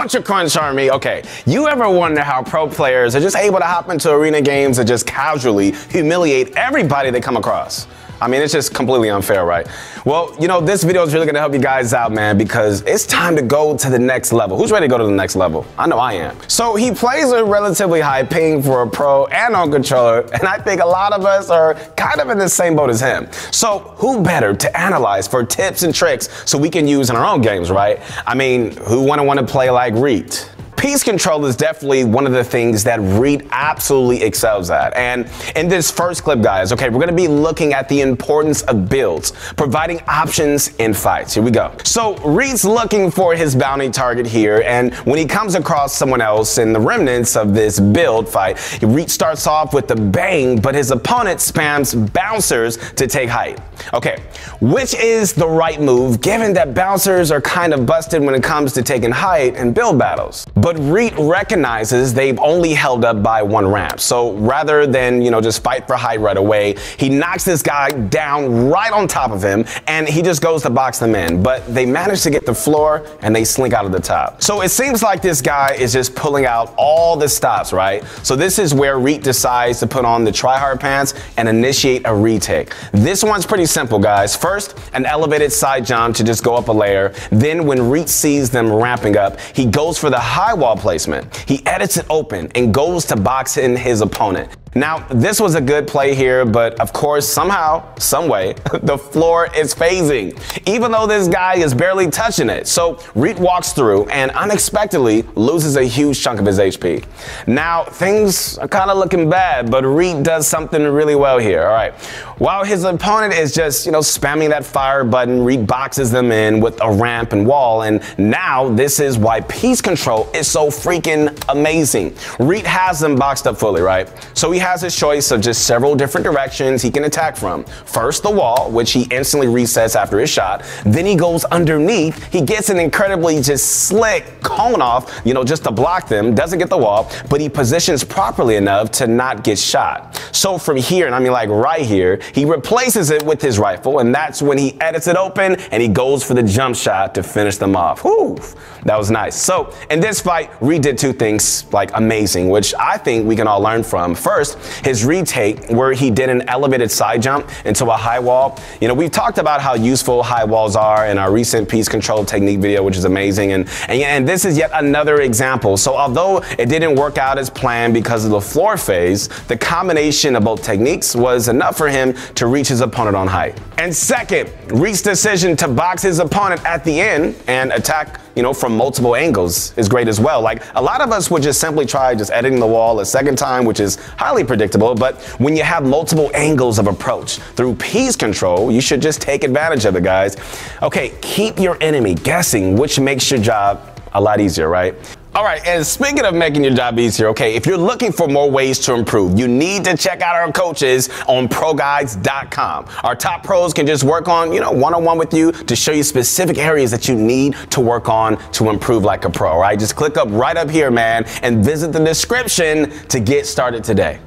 bunch of crunch army. Okay, you ever wonder how pro players are just able to hop into arena games and just casually humiliate everybody they come across? I mean, it's just completely unfair, right? Well, you know, this video is really gonna help you guys out, man, because it's time to go to the next level. Who's ready to go to the next level? I know I am. So he plays a relatively high ping for a pro and on controller, and I think a lot of us are kind of in the same boat as him. So who better to analyze for tips and tricks so we can use in our own games, right? I mean, who wouldn't want to play like Reet? Piece control is definitely one of the things that Reet absolutely excels at. And in this first clip, guys, okay, we're gonna be looking at the importance of builds, providing options in fights. Here we go. So Reet's looking for his bounty target here, and when he comes across someone else in the remnants of this build fight, Reet starts off with the bang, but his opponent spams bouncers to take height. Okay, which is the right move, given that bouncers are kind of busted when it comes to taking height in build battles? But Reet recognizes they've only held up by one ramp. So rather than, you know, just fight for height right away, he knocks this guy down right on top of him, and he just goes to box them in. But they manage to get the floor, and they slink out of the top. So it seems like this guy is just pulling out all the stops, right? So this is where Reet decides to put on the tryhard pants and initiate a retake. This one's pretty simple, guys. First, an elevated side jump to just go up a layer. Then when Reet sees them ramping up, he goes for the high wall placement. He edits it open and goes to box in his opponent. Now, this was a good play here, but of course, somehow, some way, the floor is phasing, even though this guy is barely touching it. So Reet walks through and unexpectedly loses a huge chunk of his HP. Now, things are kind of looking bad, but Reet does something really well here. All right. While his opponent is just, you know, spamming that fire button, Reet boxes them in with a ramp and wall. And now this is why piece control is so freaking amazing. Reet has them boxed up fully, right? So he has his choice of just several different directions he can attack from. First, the wall, which he instantly resets after his shot. Then he goes underneath. He gets an incredibly just slick cone off, you know, just to block them. Doesn't get the wall, but he positions properly enough to not get shot. So from here, and I mean like right here, he replaces it with his rifle, and that's when he edits it open and he goes for the jump shot to finish them off. Whew, that was nice. So in this fight, Reet did two things like amazing, which I think we can all learn from. First, his retake where he did an elevated side jump into a high wall. You know, we've talked about how useful high walls are in our recent piece control technique video, which is amazing. And this is yet another example. So although it didn't work out as planned because of the floor phase, the combination of both techniques was enough for him to reach his opponent on height. And second, Reet's decision to box his opponent at the end and attack, you know, from multiple angles is great as well. Like a lot of us would just simply try just editing the wall a second time, which is highly predictable, but when you have multiple angles of approach through piece control, you should just take advantage of it, guys. Okay, keep your enemy guessing, which makes your job a lot easier, right? All right, and speaking of making your job easier, okay, if you're looking for more ways to improve, you need to check out our coaches on ProGuides.com. Our top pros can just work on, you know, one-on-one with you to show you specific areas that you need to work on to improve like a pro, right? Just click up right up here, man, and visit the description to get started today.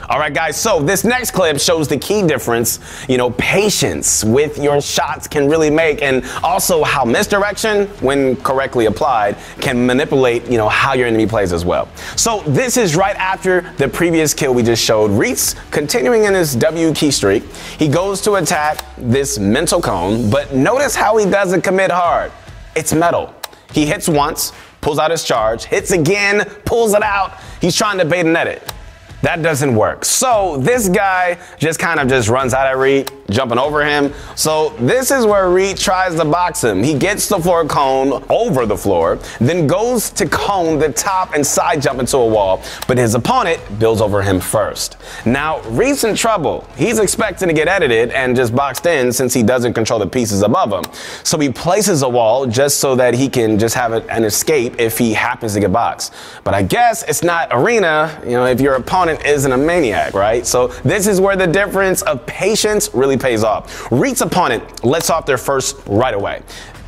All right, guys, so this next clip shows the key difference, you know, patience with your shots can really make, and also how misdirection, when correctly applied, can manipulate, you know, how your enemy plays as well. So this is right after the previous kill we just showed. Reet's continuing in his W key streak. He goes to attack this mental cone, but notice how he doesn't commit hard. It's metal. He hits once, pulls out his charge, hits again, pulls it out. He's trying to bait and edit. That doesn't work. So this guy just kind of just runs out at Reet, jumping over him. So this is where Reet tries to box him. He gets the floor cone over the floor, then goes to cone the top and side jump into a wall, but his opponent builds over him first. Now, Reet's in trouble. He's expecting to get edited and just boxed in since he doesn't control the pieces above him. So he places a wall just so that he can just have an escape if he happens to get boxed. But I guess it's not arena, you know, if your opponent isn't a maniac, right? So this is where the difference of patience really pays off. Reet's opponent lets off their first right away.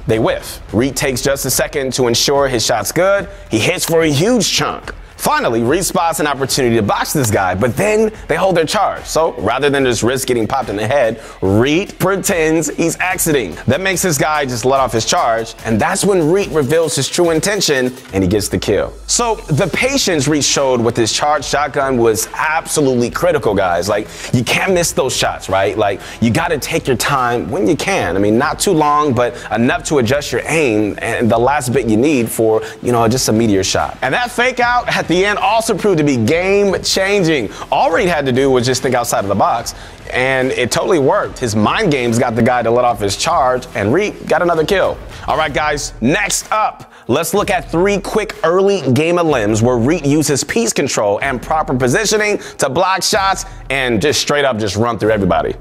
They whiff. Reet takes just a second to ensure his shot's good. He hits for a huge chunk, Finally, Reet spots an opportunity to box this guy, but then they hold their charge. So rather than just risk getting popped in the head, Reet pretends he's exiting. That makes this guy just let off his charge, and that's when Reet reveals his true intention and he gets the kill. So the patience Reet showed with his charged shotgun was absolutely critical, guys. Like, you can't miss those shots, right? Like, you gotta take your time when you can. I mean, not too long, but enough to adjust your aim and the last bit you need for, just a meteor shot. And that fake out at the end also proved to be game-changing. All Reet had to do was just think outside of the box, and it totally worked. His mind games got the guy to let off his charge, and Reet got another kill. All right, guys, next up, let's look at 3 quick early game of limbs where Reet uses piece control and proper positioning to block shots and just straight up just run through everybody.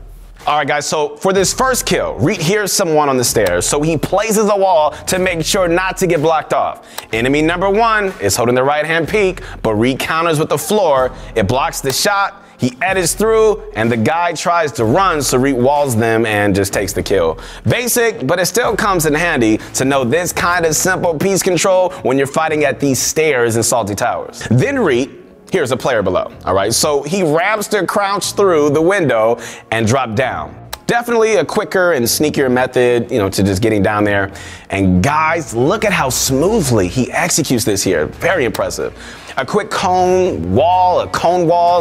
All right, guys, so for this first kill, Reet hears someone on the stairs, so he places a wall to make sure not to get blocked off. Enemy number 1 is holding the right-hand peak, but Reet counters with the floor. It blocks the shot. He edits through, and the guy tries to run, so Reet walls them and just takes the kill. Basic, but it still comes in handy to know this kind of simple piece control when you're fighting at these stairs in Salty Towers. Then Reet, here's a player below, all right? So he ramps to crouch through the window and drop down. Definitely a quicker and sneakier method, to just getting down there. And guys, look at how smoothly he executes this here. Very impressive. A quick cone wall,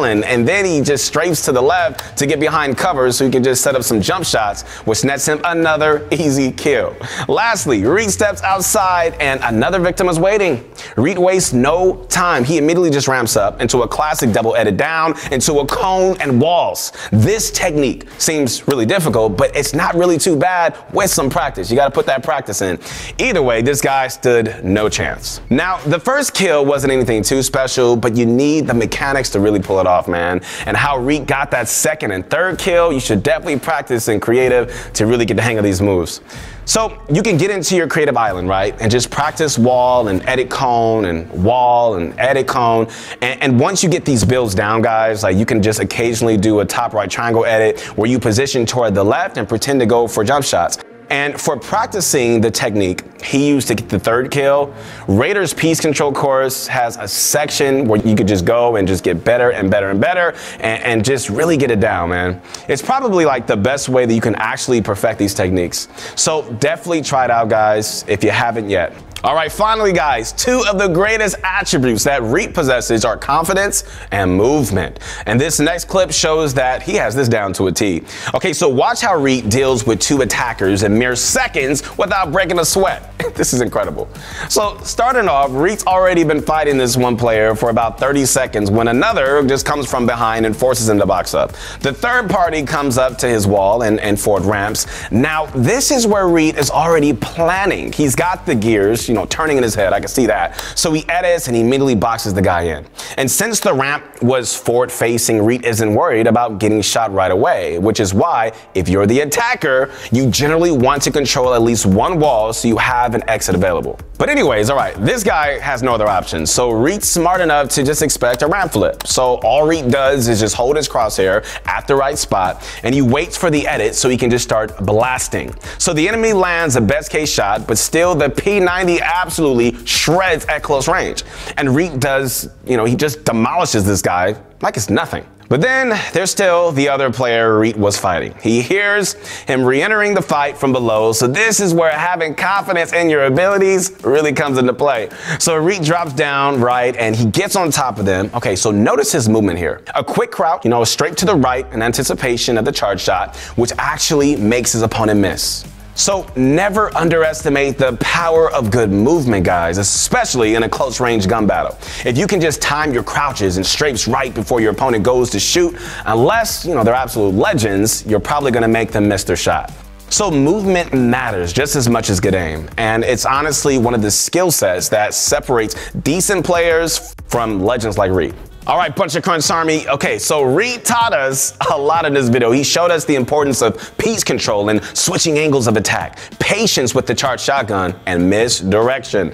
and then he just strafes to the left to get behind cover so he can just set up some jump shots, which nets him another easy kill. Lastly, Reet steps outside and another victim is waiting. Reet wastes no time. He immediately just ramps up into a classic double edit down into a cone and walls. This technique seems really difficult, but it's not really too bad with some practice. You got to put that practice in. Either way, this guy stood no chance. Now, the first kill wasn't anything too special, but you need the mechanics to really pull it off, man. And how Reet got that second and third kill, you should definitely practice in creative to really get the hang of these moves. So you can get into your creative island, right? And just practice wall and edit cone and wall and edit cone. And once you get these builds down, guys, like you can just occasionally do a top right triangle edit where you position toward the left and pretend to go for jump shots. And for practicing the technique he used to get the third kill, Raider's Piece Control course has a section where you could just go and just get better and better and better and just really get it down, man. It's probably like the best way that you can actually perfect these techniques. So definitely try it out, guys, if you haven't yet. All right, finally, guys, 2 of the greatest attributes that Reet possesses are confidence and movement. And this next clip shows that he has this down to a T. Okay, so watch how Reet deals with 2 attackers in mere seconds without breaking a sweat. This is incredible. So starting off, Reet's already been fighting this one player for about 30 seconds when another just comes from behind and forces him to box up. The third party comes up to his wall and forward ramps. Now, this is where Reet is already planning. He's got the gears, turning in his head. I can see that. So he edits and he immediately boxes the guy in. And since the ramp was forward facing, Reet isn't worried about getting shot right away, which is why if you're the attacker, you generally want to control at least one wall so you have an exit available. But anyways, all right, this guy has no other options. So Reet's smart enough to just expect a ramp flip. So all Reet does is just hold his crosshair at the right spot and he waits for the edit so he can just start blasting. So the enemy lands a best case shot, but still the P90 absolutely shreds at close range. And Reet does, he just demolishes this guy like it's nothing. But then there's still the other player Reet was fighting. He hears him re-entering the fight from below, so this is where having confidence in your abilities really comes into play. So Reet drops down right and he gets on top of them. Okay, so notice his movement here. A quick crouch, straight to the right in anticipation of the charge shot, which actually makes his opponent miss. So never underestimate the power of good movement, guys, especially in a close range gun battle. If you can just time your crouches and strafes right before your opponent goes to shoot, unless, they're absolute legends, you're probably gonna make them miss their shot. So movement matters just as much as good aim. And it's honestly one of the skill sets that separates decent players from legends like Reet. All right, Bunch of Crunch Army. Okay, so Reet taught us a lot in this video. He showed us the importance of piece control and switching angles of attack, patience with the charged shotgun, and misdirection.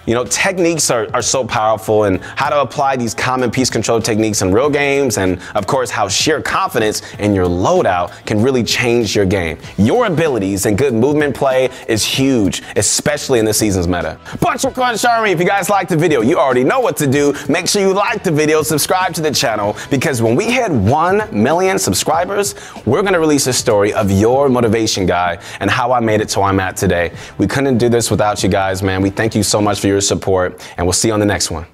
You know, techniques are so powerful, and how to apply these common piece control techniques in real games, and of course how sheer confidence in your loadout can really change your game. Your abilities and good movement play is huge, especially in this season's meta. But if you guys liked the video, you already know what to do. Make sure you like the video, subscribe to the channel, because when we hit 1 million subscribers, we're gonna release a story of your motivation guy and how I made it to where I'm at today. We couldn't do this without you guys, man. We thank you so much for your support, and we'll see you on the next one.